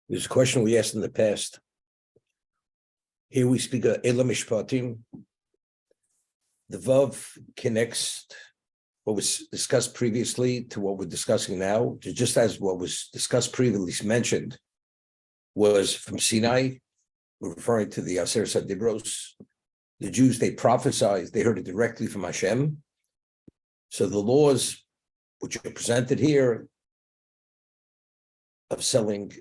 There's a question we asked in the past. Here we speak of Elam Mishpatim. The Vav connects what was discussed previously to what we're discussing now, just as what was discussed previously mentioned was from Sinai, we're referring to the Aseret Dibros. The Jews, they prophesied, they heard it directly from Hashem. So the laws which are presented here of selling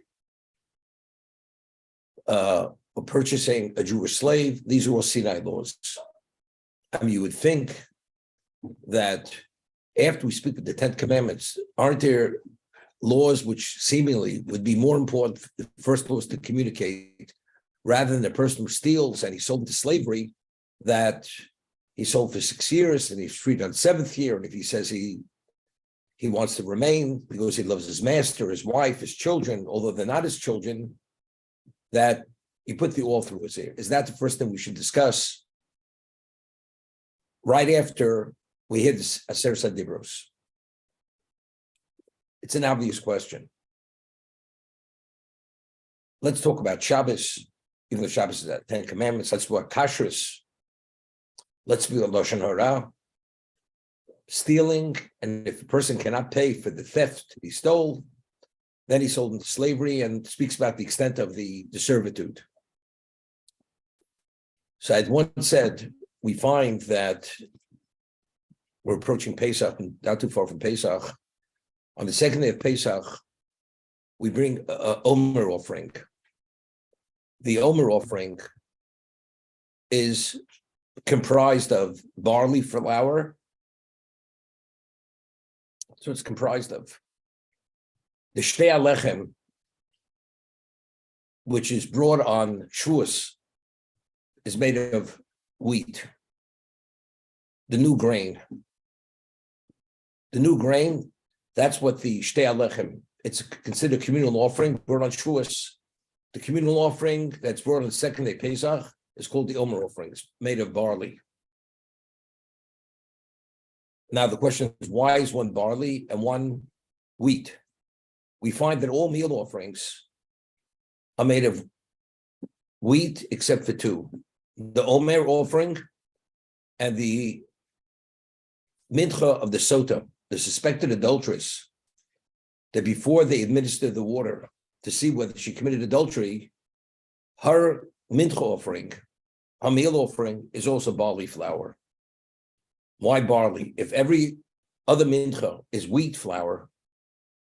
or purchasing a Jewish slave, these are all Sinai laws. I mean, you would think that after we speak of the 10 commandments, aren't there laws which seemingly would be more important? The first law is to communicate, rather than the person who steals and he's sold into slavery, that he sold for 6 years and he's freed on the 7th year. And if he says he wants to remain because he loves his master, his wife, his children, although they're not his children, that he put the all through his ear. Is that the first thing we should discuss right after we hit this Aseret Dibros? It's an obvious question. Let's talk about Shabbos, even though Shabbos is at 10 commandments. Let's talk about kashrus. Let's be on Lashon Hara. Stealing, and if the person cannot pay for the theft he stole, then he's sold into slavery, and speaks about the extent of the servitude. So I had once said, we find that we're approaching Pesach, not too far from Pesach. On the second day of Pesach, we bring a Omer offering. The Omer offering is comprised of barley flour. So it's comprised of the Shtei Alechem, which is brought on Shavuos, is made of wheat, the new grain. The new grain, that's what the Shtei Alechem, it's considered a communal offering brought on Shavuos. The communal offering that's brought on the second day Pesach is called the Omer offering. It's made of barley. Now the question is, why is one barley and one wheat? We find that all meal offerings are made of wheat except for two. The Omer offering and the mincha of the sota, the suspected adulteress, that before they administer the water to see whether she committed adultery, her mincha offering, her meal offering, is also barley flour. Why barley? If every other mincha is wheat flour,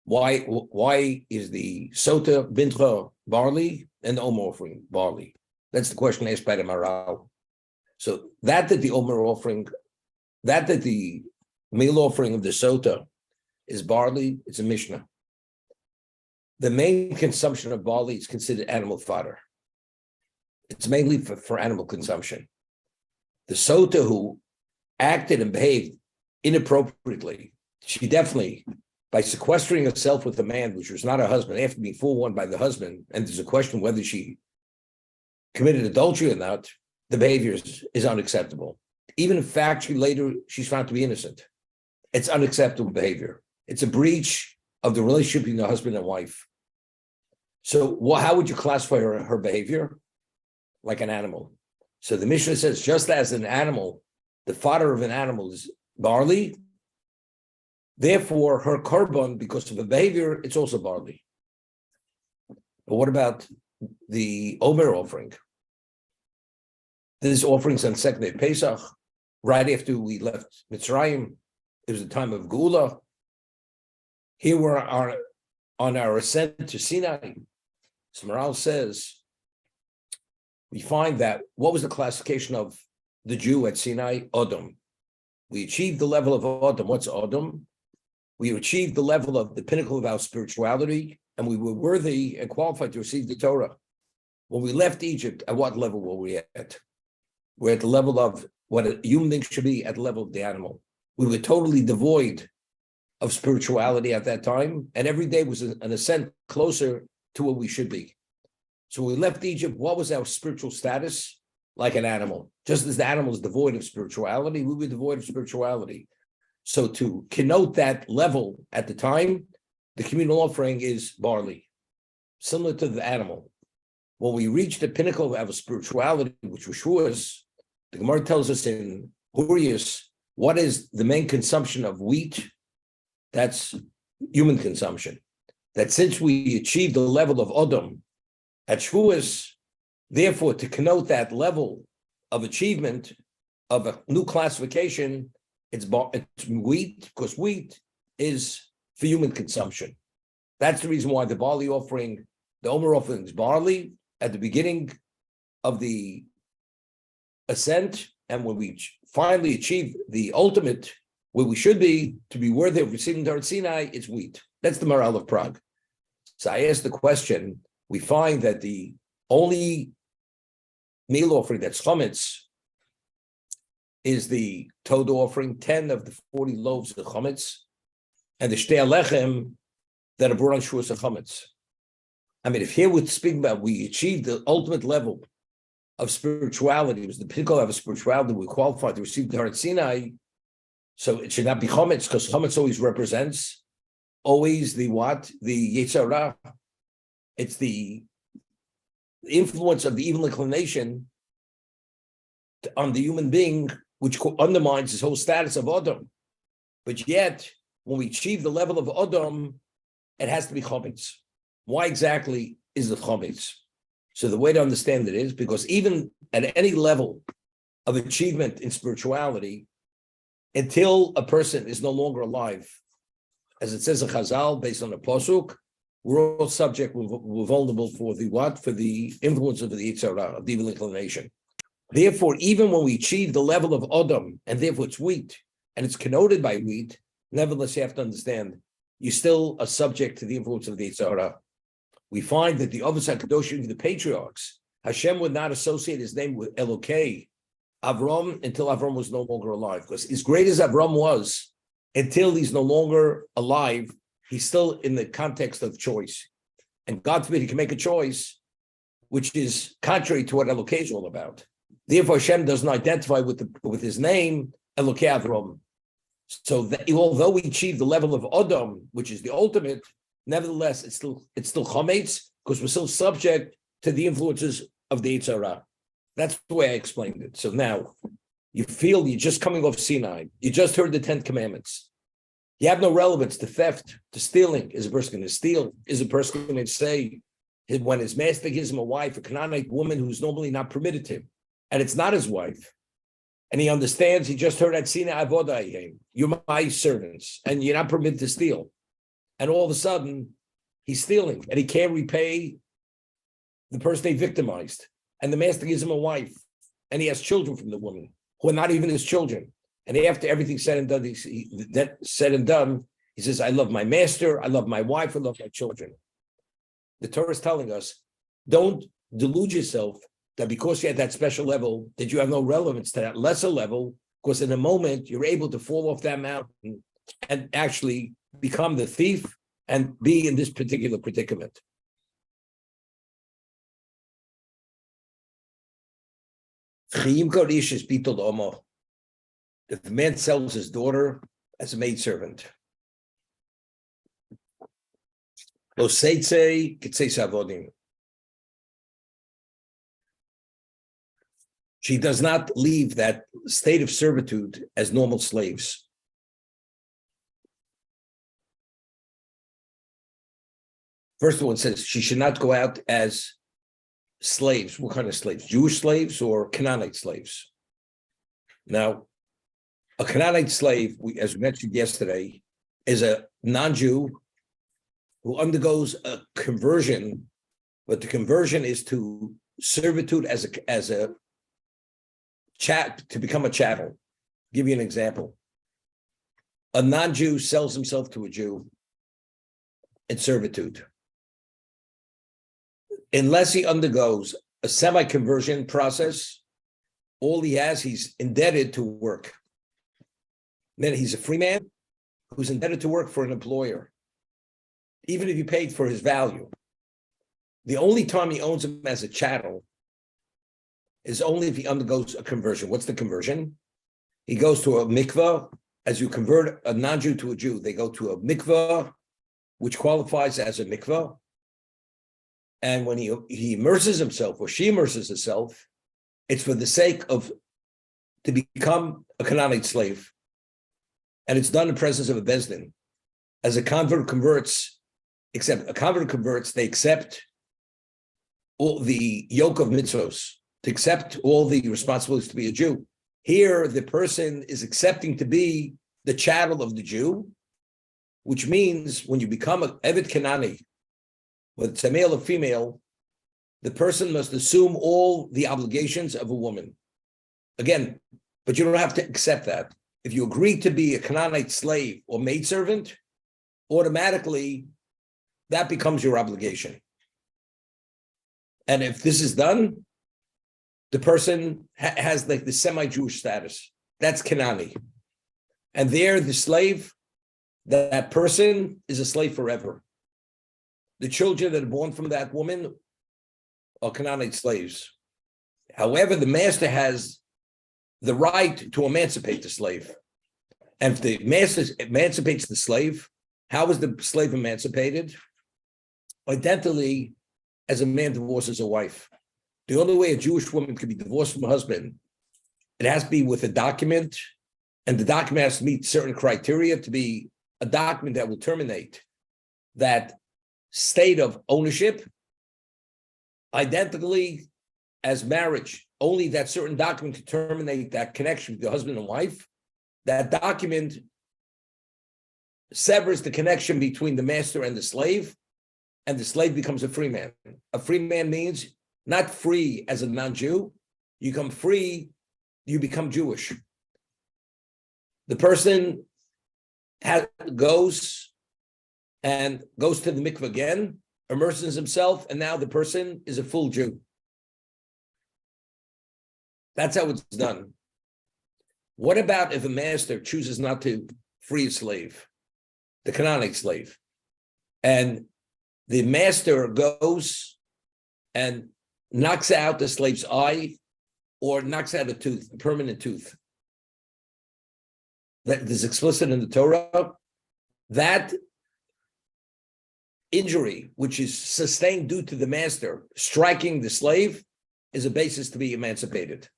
why is the sota mincha barley and the Omer offering barley? That's the question asked by the Maral. So that the Omer offering, that the meal offering of the sota is barley, it's a Mishnah. The main consumption of barley is considered animal fodder. It's mainly for animal consumption. The sota who acted and behaved inappropriately, she definitely, by sequestering herself with a man which was not her husband, after being forewarned by the husband, and there's a question whether she committed adultery or not, the behavior is unacceptable. Even if factually later she's found to be innocent, it's unacceptable behavior. It's a breach of the relationship between the husband and wife. So how would you classify her behavior? Like an animal. So the Mishnah says, just as an animal, the fodder of an animal is barley, therefore her korban, because of the behavior, it's also barley. But what about the Omer offering? This offering's on the second day of Pesach, right after we left Mitzrayim. It was the time of Geula. Here we're on our ascent to Sinai. So Maral says, we find that, what was the classification of the Jew at Sinai? Adam. We achieved the level of Adam. What's Adam? We achieved the level of the pinnacle of our spirituality, and we were worthy and qualified to receive the Torah. When we left Egypt, at what level were we at? We're at the level of what a human being should be, at the level of the animal. We were totally devoid of spirituality at that time, and every day was an ascent closer to what we should be. So when we left Egypt, what was our spiritual status? Like an animal. Just as the animal is devoid of spirituality, we were devoid of spirituality. So to connote that level at the time, the communal offering is barley. similar to the animal. When we reach the pinnacle of our spirituality, which was, the Gemara tells us in Hurius, what is the main consumption of wheat? That's human consumption. That since we achieved the level of Odom at Shavuos, therefore, to connote that level of achievement of a new classification, it's wheat, because wheat is for human consumption. That's the reason why the barley offering, the Omer offering is barley at the beginning of the ascent, and when we finally achieve the ultimate, where we should be, to be worthy of receiving Torah Sinai, it's wheat. That's the Maharal of Prague. So I asked the question, we find that the only meal offering that's chametz is the Todah offering, 10 of the 40 loaves of chametz, and the Shtei Alechem that are brought on Shavuos of chametz. I mean, if here we're speaking about we achieved the ultimate level of spirituality, it was the pinnacle of spirituality, we qualified to receive the Torah Sinai, so it should not be chametz, because chametz always represents the what? The Yetzer Hara. It's the influence of the evil inclination on the human being, which undermines his whole status of Adam. But yet, when we achieve the level of Adam, it has to be chametz. Why exactly is it chametz? So the way to understand it is because even at any level of achievement in spirituality, until a person is no longer alive, as it says in Chazal, based on the Pasuk, we're all subject, we're vulnerable for the what? For the influence of the Yetzer Hara, of the evil inclination. Therefore, even when we achieve the level of Adam, and therefore it's wheat, and it's connoted by wheat, nevertheless you have to understand, you're still a subject to the influence of the Yetzer Hara. We find that the Avos HaKadoshim, the patriarchs, Hashem would not associate his name with Elokei, Avram, until Avram was no longer alive. Because as great as Avram was, until he's no longer alive, he's still in the context of choice. And God forbid he can make a choice which is contrary to what Elokei is all about. Therefore, Hashem doesn't identify with his name, Elokei Avram. So that although we achieve the level of Adam, which is the ultimate, nevertheless, it's still chametz, because we're still subject to the influences of the Yetzer Hara. That's the way I explained it. So now, you feel you're just coming off Sinai. You just heard the 10 commandments. You have no relevance to theft, to stealing. Is a person going to steal? Is a person going to say, when his master gives him a wife, a Canaanite woman who's normally not permitted to him, and it's not his wife, and he understands, he just heard at Sinai Avodah, you're my servants, and you're not permitted to steal. And all of a sudden, he's stealing, and he can't repay the person they victimized. And the master gives him a wife, and he has children from the woman, who are not even his children. And after everything said and done, he says, I love my master, I love my wife, I love my children. The Torah is telling us, don't delude yourself that because you're at that special level, that you have no relevance to that lesser level, because in a moment, you're able to fall off that mountain and actually become the thief and be in this particular predicament. If the man sells his daughter as a maidservant, she does not leave that state of servitude as normal slaves. First of all, it says she should not go out as slaves. What kind of slaves? Jewish slaves or Canaanite slaves? Now, a Canaanite slave, as we mentioned yesterday, is a non-Jew who undergoes a conversion, but the conversion is to servitude as a to become a chattel. I'll give you an example. A non-Jew sells himself to a Jew in servitude. Unless he undergoes a semi-conversion process, all he has, he's indebted to work. Then he's a free man who's indebted to work for an employer, even if he paid for his value. The only time he owns him as a chattel is only if he undergoes a conversion. What's the conversion? He goes to a mikveh. As you convert a non-Jew to a Jew, they go to a mikveh, which qualifies as a mikveh. And when he immerses himself or she immerses herself, it's for the sake of to become a Canaanite slave. And it's done in presence of a Bezdin. As a convert converts, they accept all the yoke of mitzvos, to accept all the responsibilities to be a Jew. Here, the person is accepting to be the chattel of the Jew, which means when you become an Evet Kanani, whether it's a male or female, the person must assume all the obligations of a woman. Again, but you don't have to accept that. If you agree to be a Canaanite slave or maidservant, automatically that becomes your obligation. And if this is done, the person has like the semi-Jewish status. That's Kanani. And there, the slave, that person is a slave forever. The children that are born from that woman are Canaanite slaves. However, the master has the right to emancipate the slave. And if the master emancipates the slave, how is the slave emancipated? Identically, as a man divorces a wife. The only way a Jewish woman can be divorced from her husband, it has to be with a document, and the document has to meet certain criteria to be a document that will terminate that state of ownership. Identically as marriage, only that certain document can terminate that connection with the husband and wife. That document severs the connection between the master and the slave becomes a free man. A free man means not free as a non-Jew. You become free, you become Jewish. The person goes to the mikveh again, immerses himself, and now the person is a full Jew. That's how it's done. What about if a master chooses not to free a slave, the Canaanite slave, and the master goes and knocks out the slave's eye or knocks out a tooth, a permanent tooth? That is explicit in the Torah. That injury, which is sustained due to the master striking the slave, is a basis to be emancipated.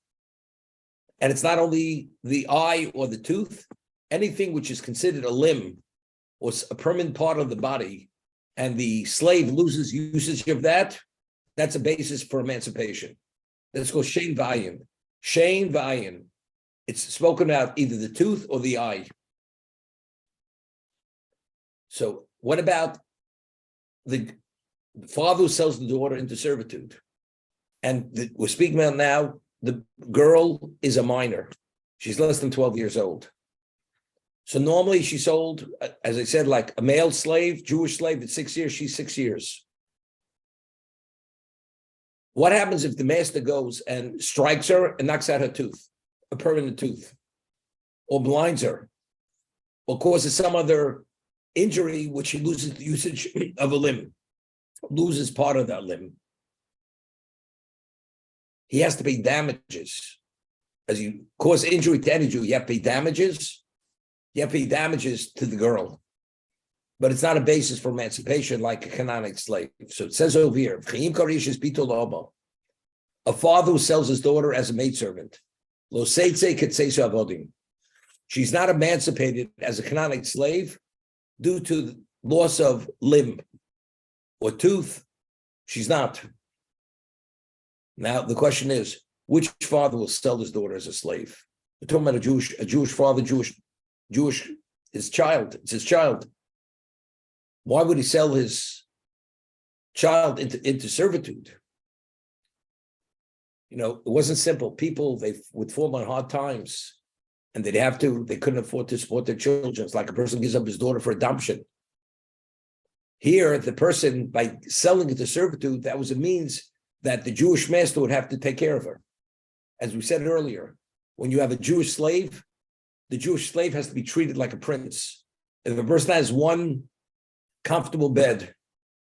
And it's not only the eye or the tooth, anything which is considered a limb or a permanent part of the body, and the slave loses usage of that, that's a basis for emancipation. That's called Shein V'ayin. Shein V'ayin. It's spoken about either the tooth or the eye. So what about the father who sells the daughter into servitude? And we're speaking about now, the girl is a minor. She's less than 12 years old. So normally she's sold, as I said, like a male slave, Jewish slave at 6 years, she's 6 years. What happens if the master goes and strikes her and knocks out her tooth, a permanent tooth, or blinds her, or causes some other injury which she loses the usage of a limb, loses part of that limb? He has to pay damages. As you cause injury to any Jew, you have to pay damages. You have to pay damages to the girl. But it's not a basis for emancipation like a Canaanite slave. So it says over here, a father who sells his daughter as a maidservant. She's not emancipated as a Canaanite slave due to the loss of limb or tooth. She's not. Now the question is, which father will sell his daughter as a slave? We're talking about a Jewish father, his child. It's his child. Why would he sell his child into servitude? You know, it wasn't simple. People, they would fall on hard times, and they couldn't afford to support their children. It's like a person gives up his daughter for adoption. Here, the person, by selling into servitude, that was a means that the Jewish master would have to take care of her. As we said earlier, when you have a Jewish slave, the Jewish slave has to be treated like a prince. If a person has one comfortable bed,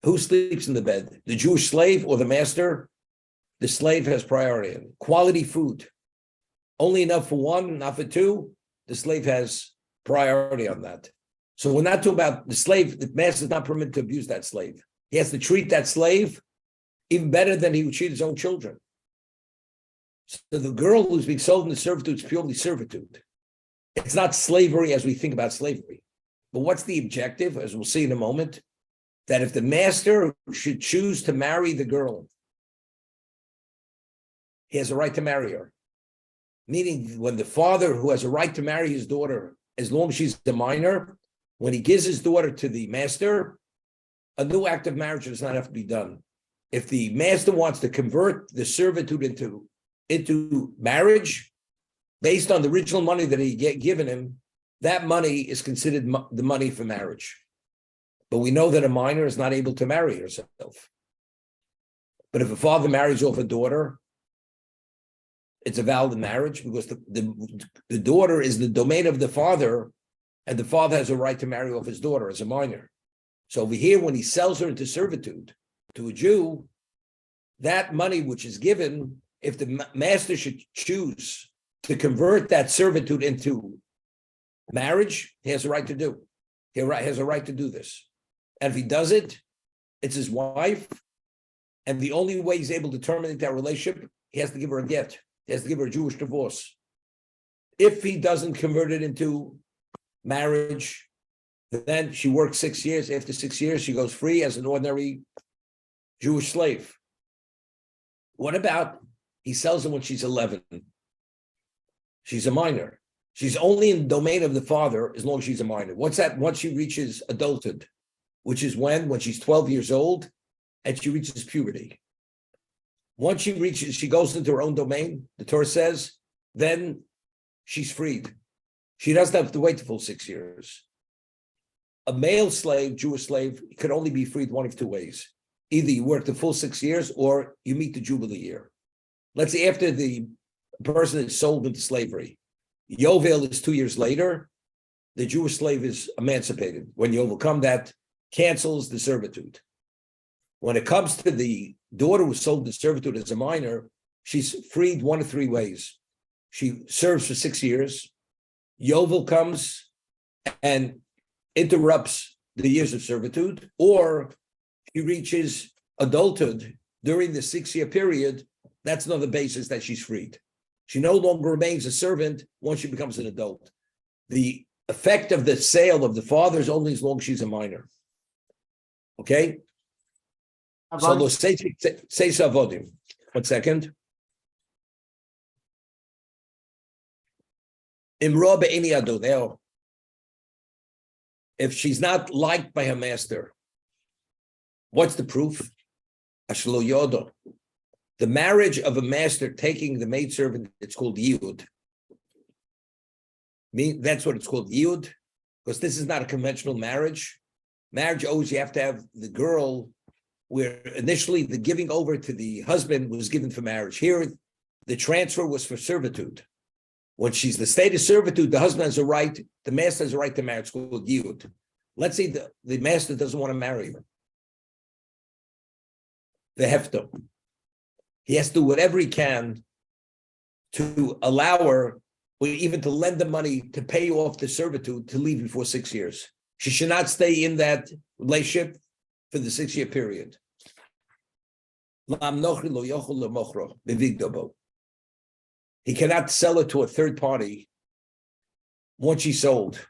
who sleeps in the bed? The Jewish slave or the master? The slave has priority. Quality food. Only enough for one, not for two. The slave has priority on that. So we're not talking about the slave. The master is not permitted to abuse that slave. He has to treat that slave even better than he would treat his own children. So the girl who's being sold into servitude is purely servitude. It's not slavery as we think about slavery. But what's the objective, as we'll see in a moment? That if the master should choose to marry the girl, he has a right to marry her. Meaning, when the father who has a right to marry his daughter, as long as she's a minor, when he gives his daughter to the master, a new act of marriage does not have to be done. If the master wants to convert the servitude into marriage, based on the original money that he given him, that money is considered the money for marriage. But we know that a minor is not able to marry herself. But if a father marries off a daughter, it's a valid marriage because the daughter is the domain of the father, and the father has a right to marry off his daughter as a minor. So over here, when he sells her into servitude to a Jew, that money which is given, if the master should choose to convert that servitude into marriage, he has a right to do. He has a right to do this. And if he does it, it's his wife. And the only way he's able to terminate that relationship, he has to give her a get. He has to give her a Jewish divorce. If he doesn't convert it into marriage, then she works 6 years. After 6 years, she goes free as an ordinary Jewish slave. What about he sells her when she's 11? She's a minor. She's only in the domain of the father as long as she's a minor. What's that? Once she reaches adulthood, which is when she's 12 years old and she reaches puberty. Once she goes into her own domain, the Torah says, then she's freed. She doesn't have to wait the full 6 years. A male slave, Jewish slave, could only be freed one of two ways. Either you work the full 6 years or you meet the Jubilee year. Let's say after the person is sold into slavery, Yovel is 2 years later, the Jewish slave is emancipated. When Yovel comes, that cancels the servitude. When it comes to the daughter who sold the servitude as a minor, she's freed one of three ways. She serves for 6 years. Yovel comes and interrupts the years of servitude, or she reaches adulthood during the 6 year period. That's another basis that she's freed. She no longer remains a servant once she becomes an adult. The effect of the sale of the father is only as long as she's a minor. Okay? So those say savodim. 1 second. Imra be'eni adoneo. If she's not liked by her master, what's the proof? Ashlo yodo. The marriage of a master taking the maidservant, it's called yiyud. That's what it's called, yiyud, because this is not a conventional marriage. Marriage always you have to have the girl where initially the giving over to the husband was given for marriage. Here, the transfer was for servitude. When she's the state of servitude, the husband has a right, the master has a right to marry. It's called yiyud. Let's say the master doesn't want to marry her. The hefto. He has to do whatever he can to allow her, or even to lend the money to pay off the servitude to leave before 6 years. She should not stay in that relationship for the 6 year period. He cannot sell it to a third party once she's sold.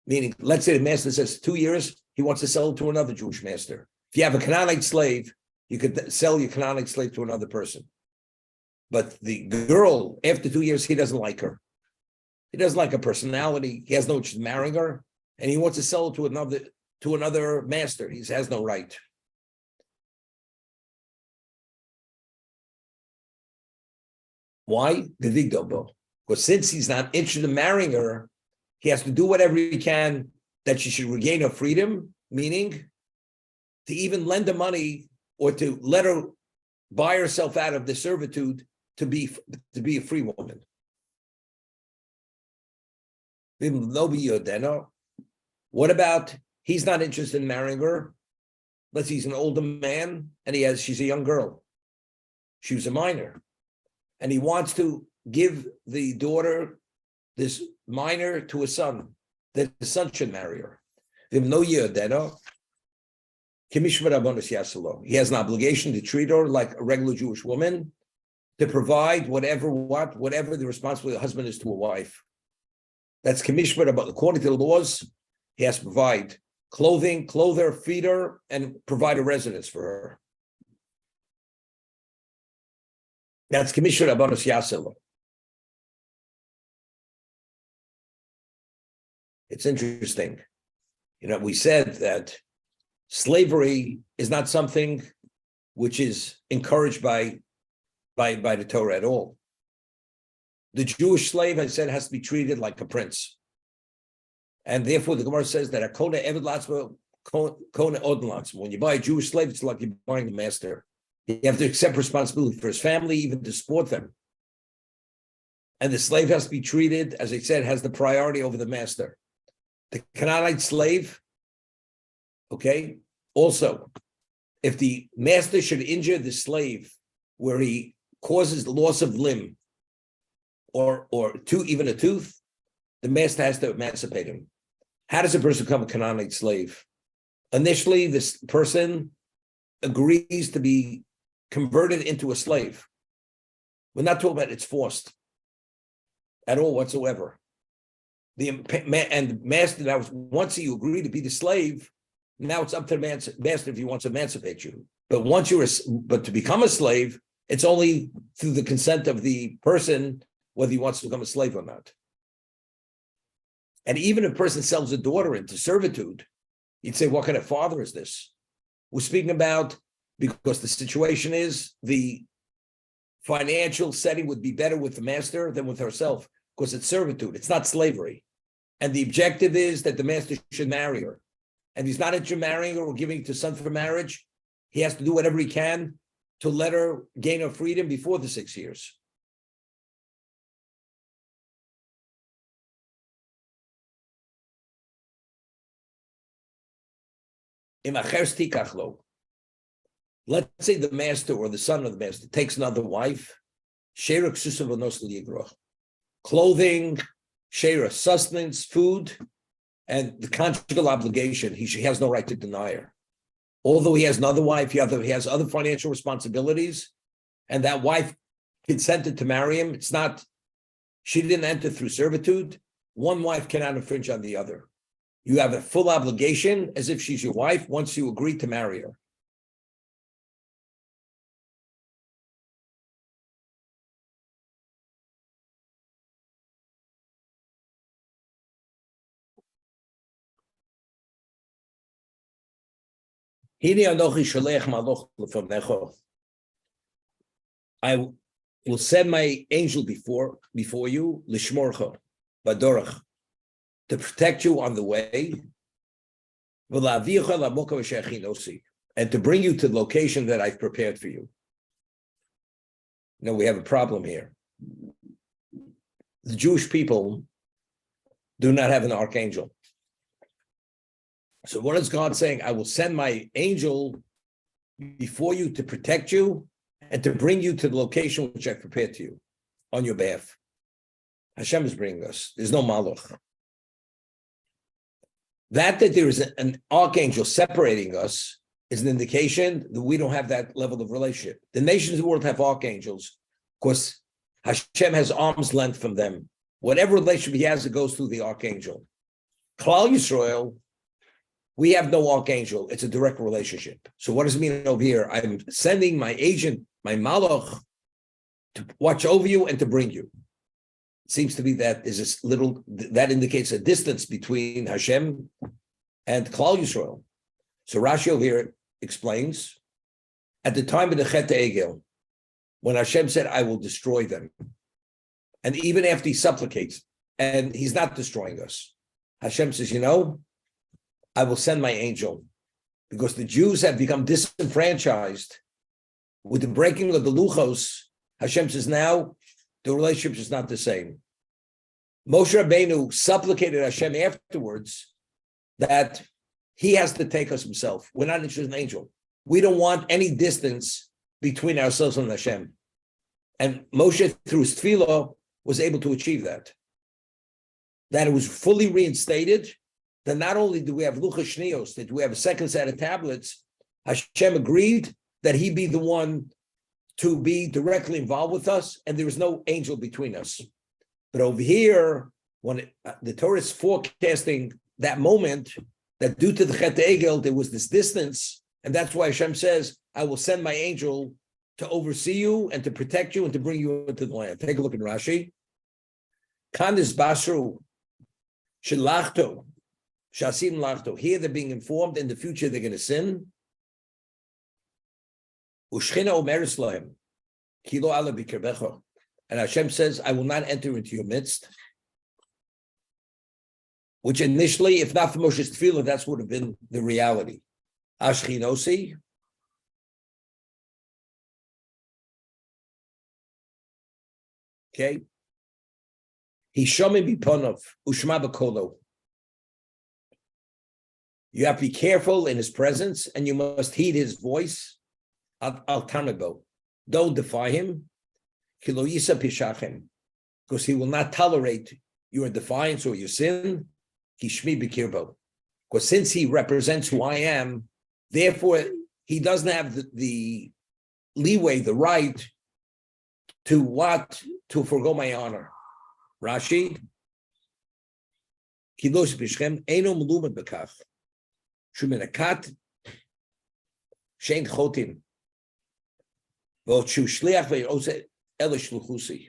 Meaning, let's say the master says 2 years, he wants to sell it to another Jewish master. If you have a Canaanite slave, you could sell your Canaanite slave to another person. But the girl, after 2 years, he doesn't like her. He doesn't like her personality. He has no interest in marrying her, and he wants to sell it to another master. He has no right. Why? Because since he's not interested in marrying her, he has to do whatever he can that she should regain her freedom, meaning to even lend her money or to let her buy herself out of the servitude to be a free woman. What about he's not interested in marrying her? Let's say he's an older man and she's a young girl. She was a minor. And he wants to give the daughter, this minor, to a son, that the son should marry her. He has an obligation to treat her like a regular Jewish woman, to provide whatever the responsibility of the husband is to a wife. That's Kamishmar, but according to the laws, he has to provide clothing, clothe her, feed her, and provide a residence for her. That's Kamishmar Abanos Yaselo. It's interesting. We said that slavery is not something which is encouraged by the Torah at all. The Jewish slave, I said, has to be treated like a prince. And therefore, the Gemara says that a kona eved latzma, kona odin latzma. When you buy a Jewish slave, it's like you're buying a master. You have to accept responsibility for his family, even to support them. And the slave has to be treated, as I said, has the priority over the master. The Canaanite slave, okay, also, if the master should injure the slave where he causes the loss of limb or even a tooth, the master has to emancipate him. How does a person become a Canaanite slave? Initially, this person agrees to be converted into a slave. We're not talking about it's forced at all whatsoever. And master, now once you agree to be the slave, now it's up to the master if he wants to emancipate you. But but to become a slave, it's only through the consent of the person whether he wants to become a slave or not. And even if a person sells a daughter into servitude, you'd say, what kind of father is this? We're speaking about, because the situation is the financial setting would be better with the master than with herself, because it's servitude, it's not slavery. And the objective is that the master should marry her. And he's not interested in marrying her or giving to son for marriage. He has to do whatever he can to let her gain her freedom before the 6 years. Let's say the master or the son of the master takes another wife, clothing, share sustenance, food, and the conjugal obligation, he has no right to deny her. Although he has another wife, he has other financial responsibilities, and that wife consented to marry him. She didn't enter through servitude. One wife cannot infringe on the other. You have a full obligation as if she's your wife once you agree to marry her. I will send my angel before you, lishmorcha, badorach, to protect you on the way, and to bring you to the location that I've prepared for you. Now we have a problem here. The Jewish people do not have an archangel. So what is God saying? I will send my angel before you to protect you and to bring you to the location which I prepared to you on your behalf. Hashem is bringing us. There's no malach. That there is an archangel separating us is an indication that we don't have that level of relationship. The nations of the world have archangels. Of course, Hashem has arm's length from them. Whatever relationship he has, it goes through the archangel. Klal Yisrael, we have no archangel. It's a direct relationship. So what does it mean over here? I'm sending my agent, my malach, to watch over you and to bring you. It seems to be that that indicates a distance between Hashem and Klal Yisrael. So Rashi over here explains, at the time of the Chet Egel, when Hashem said, I will destroy them, and even after he supplicates, and he's not destroying us, Hashem says, I will send my angel, because the Jews have become disenfranchised with the breaking of the Luchos. Hashem says, now the relationship is not the same. Moshe Rabbeinu supplicated Hashem afterwards that he has to take us himself. We're not interested in an angel. We don't want any distance between ourselves and Hashem. And Moshe, through his tefillah, was able to achieve that. That it was fully reinstated. That not only do we have Luchos Shnios, that we have a second set of tablets, Hashem agreed that he be the one to be directly involved with us, and there is no angel between us. But over here, when the Torah is forecasting that moment, that due to the Chet Egel, there was this distance, and that's why Hashem says, I will send my angel to oversee you and to protect you and to bring you into the land. Take a look at Rashi. Kan is basru shelachto shasim lachto. Here they're being informed in the future they're going to sin. Ushchina omeres lahem kilo ala b'kirbecha. And Hashem says, I will not enter into your midst. Which initially, if not for Moshe's tefillah, that would have been the reality. Ashchinosi. Okay. Hishamim biponov ushma b'kolo. You have to be careful in his presence, and you must heed his voice. Al tanago. Don't defy him. Kilo yisa pishachem. Because he will not tolerate your defiance or your sin. Kishmi b'kirbo. Because since he represents who I am, therefore he doesn't have the leeway, the right to what? To forego my honor. Rashi. Kilos b'shem eino melumet b'kach. Shumenakat shein chotim. V'ot shu shliach ve'ose elish luchusi.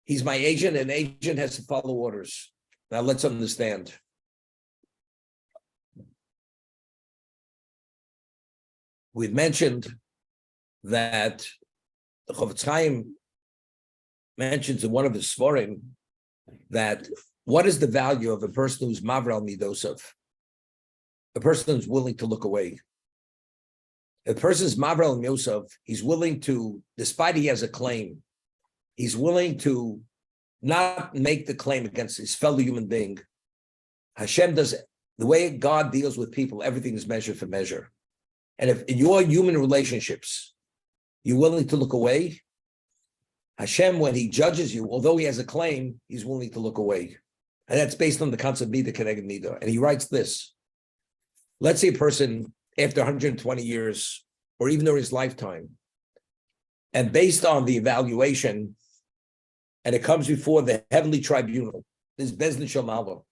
He's my agent, and agent has to follow orders. Now let's understand. We've mentioned that the Chofetz Chaim mentions in one of his Sforim that what is the value of a person who's Mavral Midosov? A person who's willing to look away. If a person's Mavral Midosov, he's willing to, despite he has a claim, he's willing to not make the claim against his fellow human being. Hashem does it. The way God deals with people, everything is measure for measure. And if in your human relationships, you're willing to look away, Hashem, when he judges you, although he has a claim, he's willing to look away. And that's based on the concept of Mida Keneged Mida. And he writes this. Let's say a person, after 120 years, or even during his lifetime, and based on the evaluation, and it comes before the heavenly tribunal, this Bezdin Shomalo,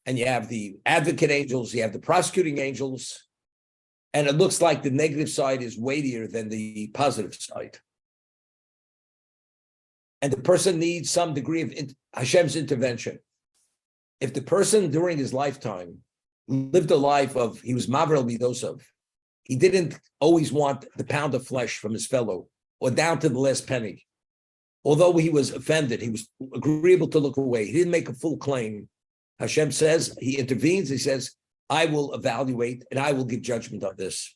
and you have the advocate angels, you have the prosecuting angels, and it looks like the negative side is weightier than the positive side. And the person needs some degree of Hashem's intervention. If the person during his lifetime lived a life of, he was Mavrel Midosov, he didn't always want the pound of flesh from his fellow, or down to the last penny. Although he was offended, he was agreeable to look away. He didn't make a full claim. Hashem says, he intervenes, he says, I will evaluate and I will give judgment on this.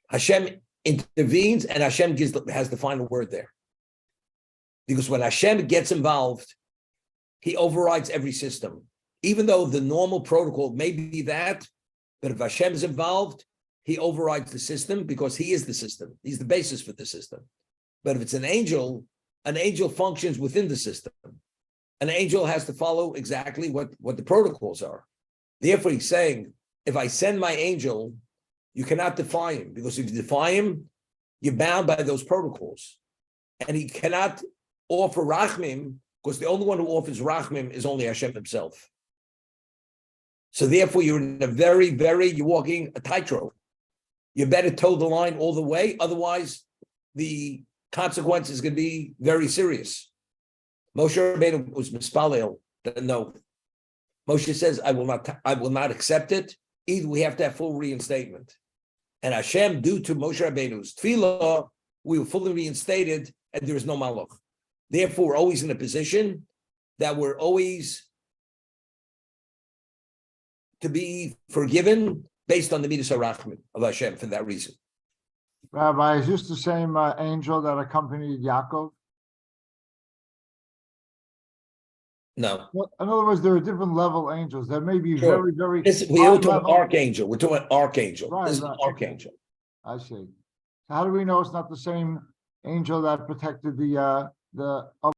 Hashem intervenes and Hashem has the final word there. Because when Hashem gets involved, he overrides every system. Even though the normal protocol may be that, but if Hashem is involved, he overrides the system because he is the system. He's the basis for the system. But if it's an angel functions within the system. An angel has to follow exactly what the protocols are. Therefore, he's saying, if I send my angel, you cannot defy him, because if you defy him, you're bound by those protocols. And he cannot offer Rachmim, because the only one who offers Rachmim is only Hashem himself. So therefore, you're in a you're walking a tightrope. You better toe the line all the way, otherwise the consequence is going to be very serious. Moshe Rabbeinu was mispalel. No, Moshe says, I will not accept it. Either we have to have full reinstatement. And Hashem, due to Moshe Rabbeinu's tefillah, we were fully reinstated, and there is no malach. Therefore, we're always in a position that we're always to be forgiven based on the midas harachmin of Hashem for that reason. Rabbi, is this the same angel that accompanied Yaakov? No. Well, in other words, there are different level angels. There may be Sure. very We're talking archangel. We're talking archangel. Right, This is right. an archangel. I see. How do we know it's not the same angel that protected the